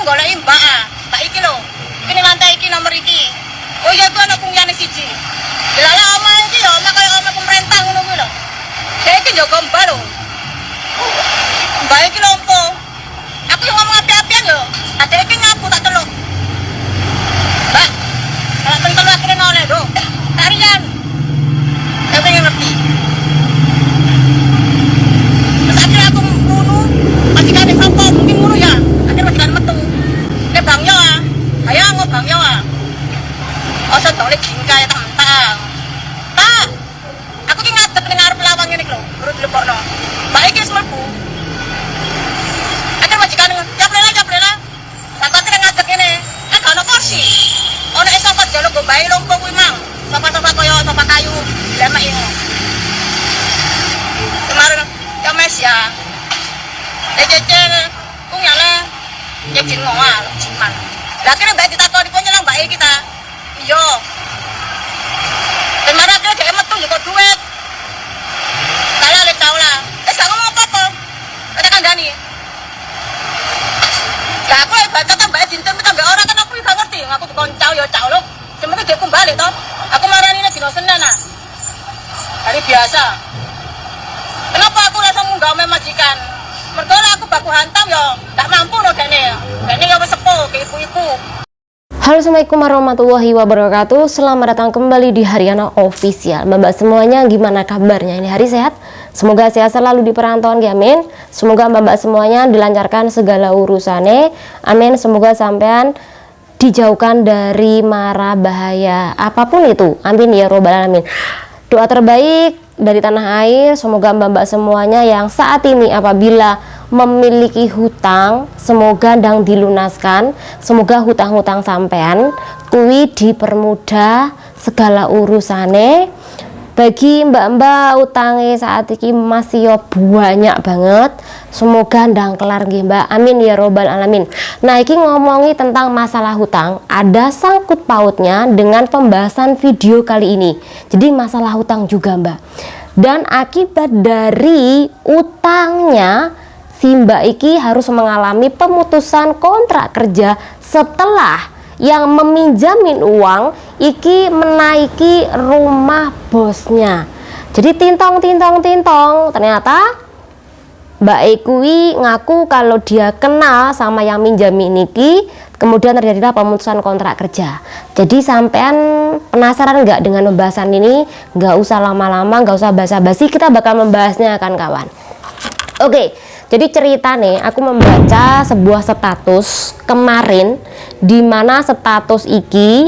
goleki mbak mbak iki lho. Iki lantai iki nomor iki. Oh iya ku ana pungyane siji. Delala omah iki ya omah kaya omah pemerintah ngono kuwi lho. Dhek iki njogo mbak lho. Mbak iki lho opo? Aku yo ngomong api-apian yo. Adek iki ngaku tak celuk. Mbak, kalau pentol akhirnya oleh lho. Tarian. Saya pengen ngerti. Terus akhirnya aku ngono, majikan apa mungkin ngono ya. Akhirnya majikan metu. Ke Bang Yo ah. Ayo ngomong Bang Yo ah. Oso tolik jingkai tak. Tak. Aku ki ngadeg ning arep lawang ngene iki lho, urut dilebokno. Mbak iki wis mlebu. Akhirnya majikan cap lela. Tak akhirnya ngadeg ngene. Gak ono kursi. Ono sofa jaluk go bae lompo kuwi mang. Sofa-sofa koyo sofa kayu dilemeki ngono. Kemarin ya Mas ya. Cecel kung yala. Cecil ngoal, ciman. Lah kira mbak ditakoni kok nyelang mbak kita. Iya. Kemarin dia dhek metu kok duit. Kala le taula. Gak ngomong apa-apa. Ada kandhani. Lah aku baca kan mbak dinten tambah ora kan aku gak ngerti. Aku dikon cau ya cau lho. Semoga dia kembali toh. Aku marani nek dino Senin ah. Hari biasa. Kenapa aku langsung nggak majikan? Mergo aku baku hantam ya, tak mampu no dene. Dene ya wis sepuh ke ibu-ibu. Halo, assalamualaikum warahmatullahi wabarakatuh. Selamat datang kembali di Haryana Official. Mbak semuanya, gimana kabarnya? Ini hari sehat? Semoga sehat selalu di perantauan, amin. Semoga mbak semuanya dilancarkan segala urusannya, amin. Semoga sampean dijauhkan dari mara bahaya apapun itu, amin ya robbal alamin. Doa terbaik dari tanah air, semoga mbak semuanya yang saat ini apabila memiliki hutang, semoga ndang dilunaskan, semoga hutang-hutang sampean kuwi dipermudah segala urusane. Bagi mbak-mbak utange saat ini masih yo banyak banget, semoga ndang kelar nggih mbak, amin ya robbal alamin. Nah iki ngomongi tentang masalah hutang, ada sangkut pautnya dengan pembahasan video kali ini. Jadi masalah hutang juga mbak, dan akibat dari utangnya si mbak iki harus mengalami pemutusan kontrak kerja setelah yang meminjamin uang iki menaiki rumah bosnya. Jadi tintong ternyata mbak Ekui ngaku kalau dia kenal sama yang minjamin iki, kemudian terjadilah pemutusan kontrak kerja. Jadi sampean penasaran nggak dengan pembahasan ini? Nggak usah lama-lama, nggak usah basa-basi, kita bakal membahasnya kan kawan. Oke. Jadi cerita nih, aku membaca sebuah status kemarin di mana status iki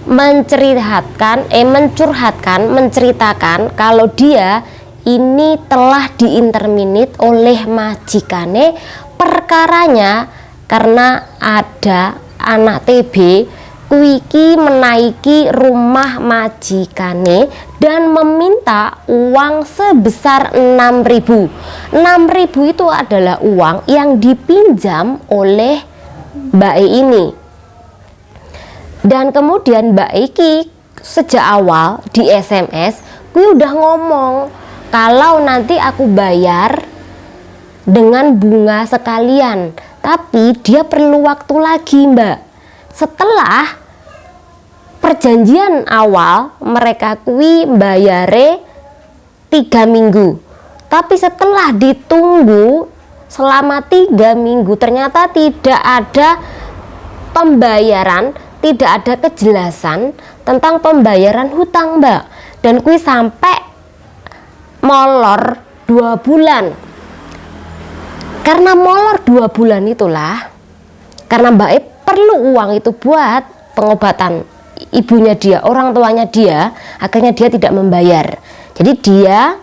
menceritakan kalau dia ini telah diinterminate oleh majikane, perkaranya karena ada anak TB kuiki menaiki rumah majikane dan meminta uang sebesar 6.000. 6.000 itu adalah uang yang dipinjam oleh Mbak E ini. Dan kemudian Mbak Iki sejak awal di SMS gue udah ngomong kalau nanti aku bayar dengan bunga sekalian, tapi dia perlu waktu lagi mbak. Setelah perjanjian awal mereka kui bayare 3 minggu, tapi setelah ditunggu selama 3 minggu ternyata tidak ada pembayaran, tidak ada kejelasan tentang pembayaran hutang mbak, dan kui sampai molor 2 bulan. Karena molor 2 bulan itulah karena mbak E perlu uang itu buat pengobatan ibunya dia, orang tuanya dia, akhirnya dia tidak membayar. Jadi dia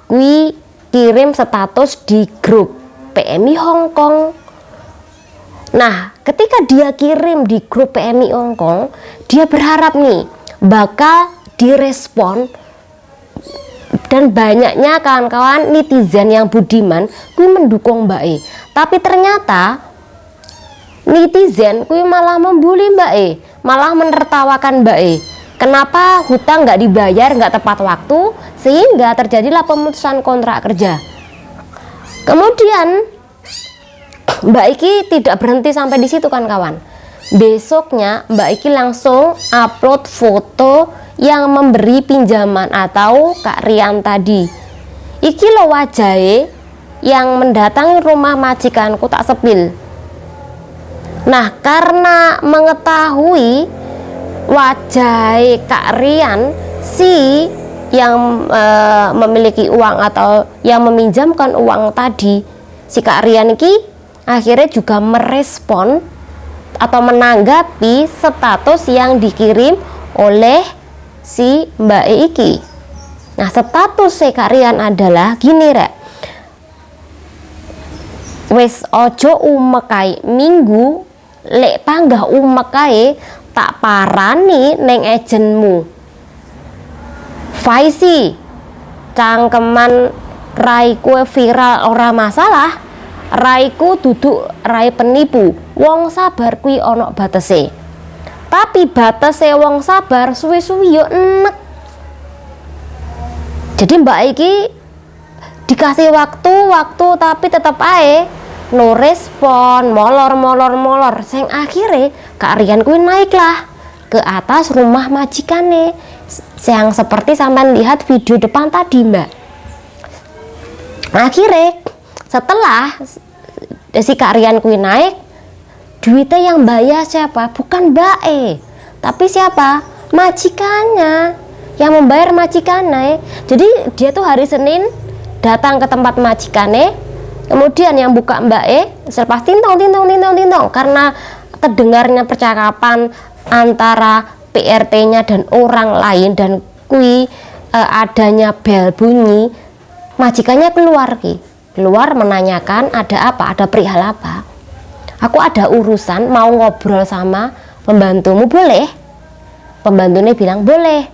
kui kirim status di grup PMI Hong Kong. Nah, ketika dia kirim di grup PMI Hong Kong, dia berharap nih bakal direspon, dan banyaknya kawan-kawan netizen yang budiman kui mendukung Mbak E. Tapi ternyata netizen kui malah membuli Mbak E, malah menertawakan Mbak E. Kenapa hutang nggak dibayar, nggak tepat waktu, sehingga terjadilah pemutusan kontrak kerja. Kemudian Mbak Iki tidak berhenti sampai di situ kan kawan. Besoknya Mbak Iki langsung upload foto yang memberi pinjaman atau Kak Rian tadi. Iki lo wajahe yang mendatangi rumah majikanku tak sepil. Nah, karena mengetahui wajah Kak Rian si yang memiliki uang atau yang meminjamkan uang tadi, si Kak Rian iki akhirnya juga merespon atau menanggapi status yang dikirim oleh si Mbak iki. Nah, status si Kak Rian adalah gini rek, wis ojo umekai minggu lek panggah umekai tak parani neng ejenmu. Faisi cangkeman raiku viral ora masalah, raiku duduk rai penipu, wong sabar kui onok batese. Tapi batese wong sabar suwi-suwi yo enek. Jadi Mbak Iki dikasih waktu tapi tetap ae no respon, molor. Sing akhirnya Kak Rian kuwi naiklah ke atas rumah majikane yang seperti sampean lihat video depan tadi Mbak. Akhirnya setelah si Kak Rian kuwi naik, duitnya yang bayar siapa? Bukan Mbak tapi siapa? Majikannya yang membayar majikannya. Jadi dia tuh hari Senin datang ke tempat majikannya. Kemudian yang buka Mbak selepas tintong karena kedengarnya percakapan antara PRT-nya dan orang lain dan adanya bel bunyi, majikannya keluar menanyakan ada apa, ada perihal apa. Aku ada urusan mau ngobrol sama pembantumu, boleh? Pembantunya bilang boleh.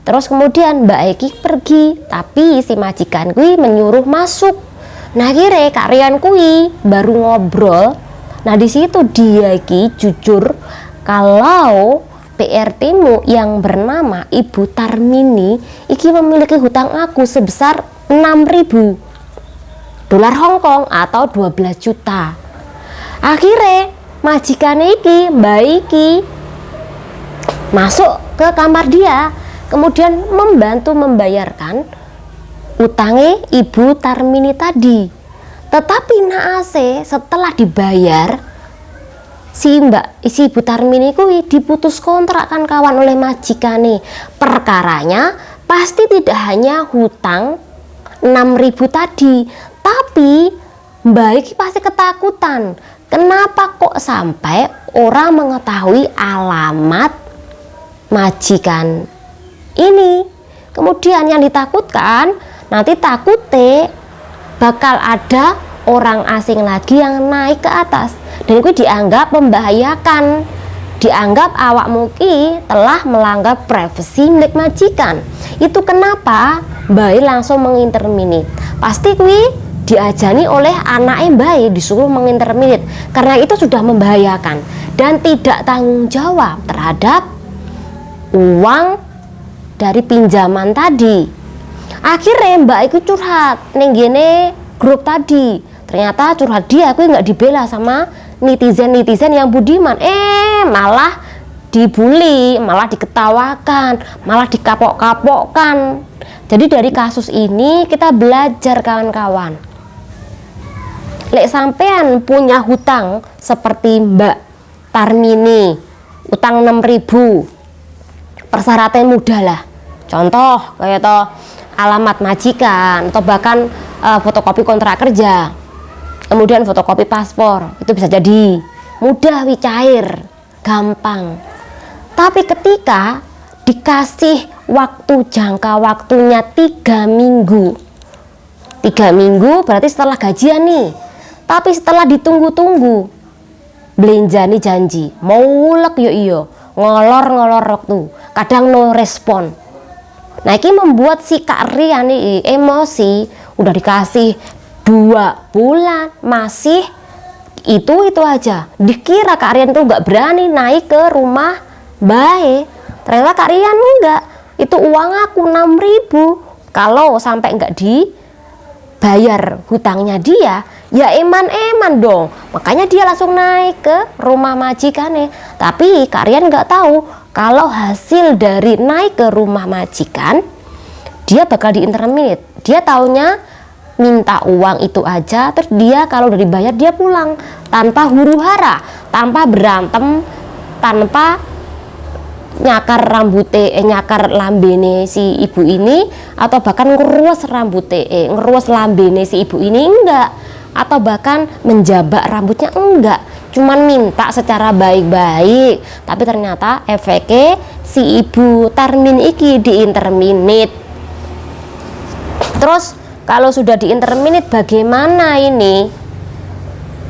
Terus kemudian Mbak Eki pergi, tapi si majikan kui menyuruh masuk. Nah kira Kak Rian kui baru ngobrol. Nah di situ dia Ki jujur kalau PRT-mu yang bernama Ibu Tarmini iki memiliki hutang aku sebesar 6.000 dolar Hongkong atau 12 juta. Akhirnya majikan iki Mbak Iki masuk ke kamar dia, kemudian membantu membayarkan utangnya Ibu Tarmini tadi. Tetapi naase setelah dibayar si Ibu Tarmini kuwi diputus kontrak kan kawan oleh majikane. Perkaranya pasti tidak hanya hutang 6.000 tadi, tapi Mbak Iki pasti ketakutan. Kenapa kok sampai orang mengetahui alamat majikan ini? Kemudian yang ditakutkan nanti takutnya bakal ada orang asing lagi yang naik ke atas dan itu dianggap membahayakan, dianggap awak muki telah melanggar privasi milik majikan. Itu kenapa Mbak langsung menginterminit. Pasti kui diajani oleh anaknya Mbak disuruh menginterminit karena itu sudah membahayakan dan tidak tanggung jawab terhadap uang dari pinjaman tadi. Akhirnya Mbak itu curhat ning gene grup tadi. Ternyata curhat dia aku nggak dibela sama netizen yang budiman, malah dibully, malah diketawakan, malah dikapok-kapokkan. Jadi dari kasus ini kita belajar kawan-kawan. Lek sampean punya hutang seperti Mbak Tarmini, utang 6.000, persyaratan mudah lah. Contoh kayak toh alamat majikan atau bahkan fotokopi kontrak kerja, kemudian fotokopi paspor, itu bisa jadi mudah, cair, gampang. Tapi ketika dikasih waktu jangka waktunya 3 minggu berarti setelah gajian nih, tapi setelah ditunggu-tunggu belenjani janji mau ulek yo iyo ngolor waktu kadang no respon. Nah ini membuat si Kak Rian nih emosi, udah dikasih 2 bulan masih itu aja. Dikira Kak Rian tuh nggak berani naik ke rumah baik, ternyata Kak Rian enggak. Itu uang aku 6.000, kalau sampai nggak bayar hutangnya dia, ya eman-eman dong. Makanya dia langsung naik ke rumah majikannya. Tapi Kak Rian nggak tahu kalau hasil dari naik ke rumah majikan, dia bakal diinterminate. Dia taunya minta uang itu aja, terus dia kalau udah dibayar dia pulang tanpa huru-hara, tanpa berantem, tanpa nyakar nyakar lambene si ibu ini, atau bahkan ngeruas ngeruas lambene si ibu ini, enggak, atau bahkan menjabak rambutnya, enggak, cuman minta secara baik-baik. Tapi ternyata efeknya si ibu Tarmin iki diinterminate. Terus kalau sudah diinterminate bagaimana ini?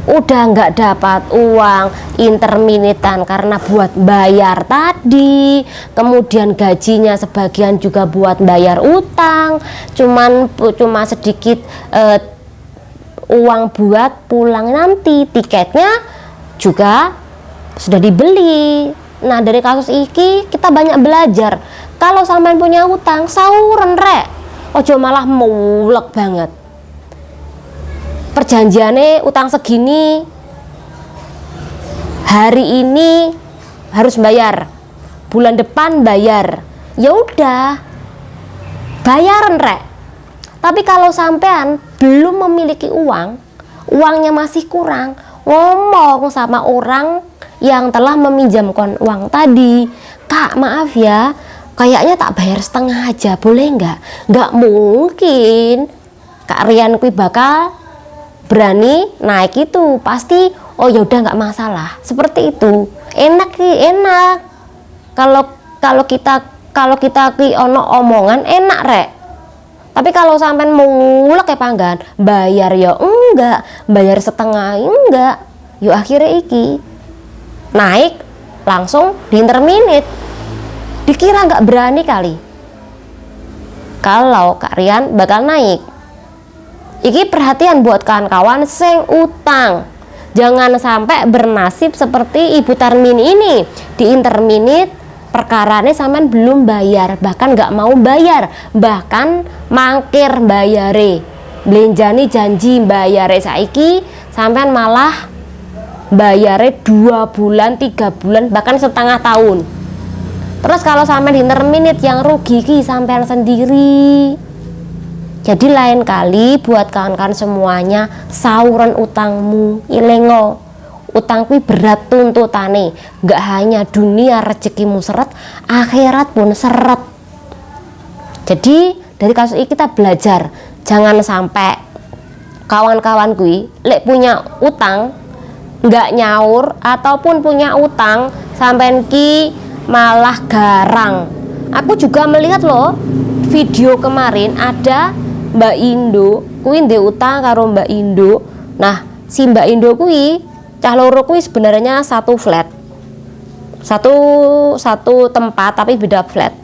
Udah nggak dapat uang interminitan karena buat bayar tadi, kemudian gajinya sebagian juga buat bayar utang, cuma sedikit uang buat pulang nanti, tiketnya juga sudah dibeli. Nah, dari kasus ini kita banyak belajar. Kalau sampean punya utang, sauren rek, ojo malah mulek banget. Perjanjiannya utang segini, hari ini harus bayar, bulan depan bayar, ya udah bayaran rek. Tapi kalau sampean belum memiliki uang, uangnya masih kurang, ngomong sama orang yang telah meminjamkan uang tadi, Kak maaf ya, kayaknya tak bayar setengah aja, boleh nggak? Nggak mungkin Kak Rian kui bakal berani naik itu, pasti oh ya udah nggak masalah, seperti itu. Enak kalau kita ki ono omongan enak rek. Tapi kalau sampean mulek ya panggan, bayar ya enggak, bayar setengah enggak, yuk akhirnya iki naik langsung diinterminate. Dikira nggak berani kali kalau Kak Rian bakal naik. Iki perhatian buat kawan-kawan sing utang, jangan sampai bernasib seperti Ibu Tarmin ini, diinterminate perkaranya sampean belum bayar, bahkan nggak mau bayar, bahkan mangkir bayare, belenjani janji bayare saiki, sampean malah bayare 2 bulan, 3 bulan, bahkan setengah tahun. Terus kalau sampean diinterminate, yang rugi ki sampean sendiri. Jadi lain kali buat kawan-kawan semuanya, sauran utangmu, ilengo. Utang kuwi berat tuntutane, gak hanya dunia rezekimu seret, akhirat pun seret. Jadi dari kasus ini kita belajar, jangan sampai kawan-kawan kuwi lek punya utang gak nyaur, ataupun punya utang sampean ki malah garang. Aku juga melihat loh video kemarin, ada Mbak Indo kuwi ndek utang karo Mbak Indo. Nah, si Mbak Indo kuwi cah loro kuwi sebenarnya satu flat. Satu tempat tapi beda flat.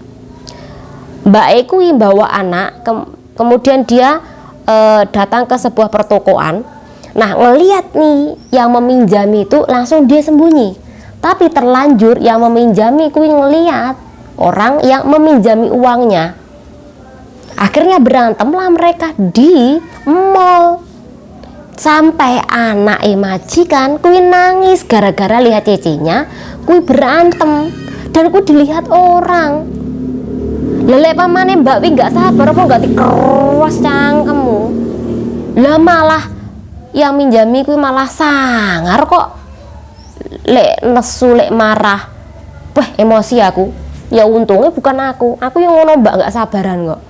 Mbak E kuwi bawa anak, kemudian dia datang ke sebuah pertokoan. Nah, ngelihat nih yang meminjami itu langsung dia sembunyi. Tapi terlanjur yang meminjami kuwi ngelihat orang yang meminjami uangnya. Akhirnya berantemlah mereka di mall. Sampai anak majikan kuwi nangis gara-gara lihat cecinya kuwi berantem, dan kuwi dilihat orang. Lelek pamane Mbak wi nggak sabar apa nggak dikeruas cangkemmu. Lah malah yang minjami kuwi malah sangar kok. Lek nesu, lek marah. Wah, emosi aku. Ya untungnya bukan aku yang ngono Mbak, nggak sabaran kok.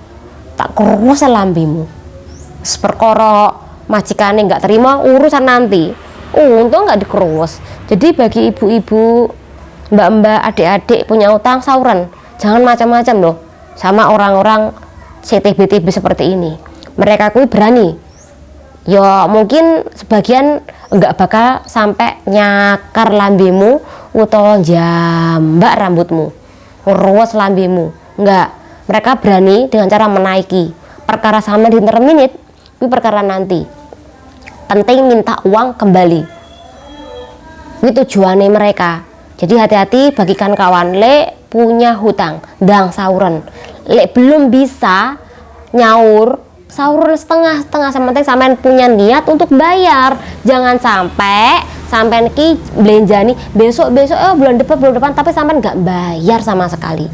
Tak keruas lambimu. Perkara majikane nggak terima, urusan nanti. Untung nggak dikeruas. Jadi bagi ibu-ibu, mbak-mbak, adik-adik punya utang, sauran, jangan macam-macam loh sama orang-orang CTB-TB seperti ini. Mereka kuwi berani. Ya mungkin sebagian nggak bakal sampai nyakar lambimu utawa jambak rambutmu, ruas lambimu, nggak. Mereka berani dengan cara menaiki. Perkara sama di interminate, itu perkara nanti. Penting minta uang kembali. Itu tujuannya mereka. Jadi hati-hati bagikan kawan lek punya hutang, dang sauren. Lek belum bisa nyaur, sahur setengah-setengah, yang penting sampean punya niat untuk bayar. Jangan sampai sampean ki belanjani besok bulan depan tapi sampean nggak bayar sama sekali.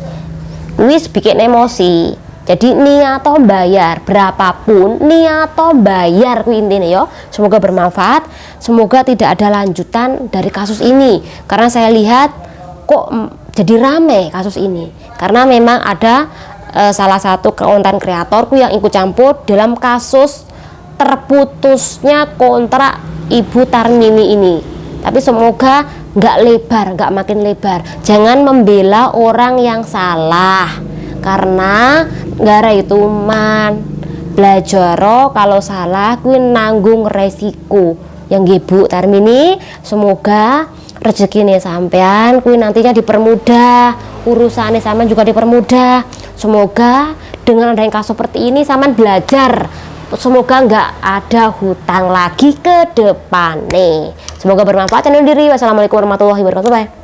Wis bikin emosi. Jadi niat toh bayar berapapun, niat toh bayar kuwi intine yo. Semoga bermanfaat, semoga tidak ada lanjutan dari kasus ini. Karena saya lihat kok jadi rame kasus ini. Karena memang ada salah satu konten kreatorku yang ikut campur dalam kasus terputusnya kontrak Ibu Tarmini ini. Tapi semoga nggak lebar, nggak makin lebar. Jangan membela orang yang salah. Karena gara itu man belajar kalau salah kuwi nanggung resiko yang Ibu Tarmini. Semoga rezekinya sampean kuwi nantinya dipermudah, urusannya sampean juga dipermudah. Semoga dengan adanya kasus seperti ini sampean belajar, semoga nggak ada hutang lagi ke depan nih. Semoga bermanfaat channel diri. Wassalamualaikum warahmatullahi wabarakatuh. Bye.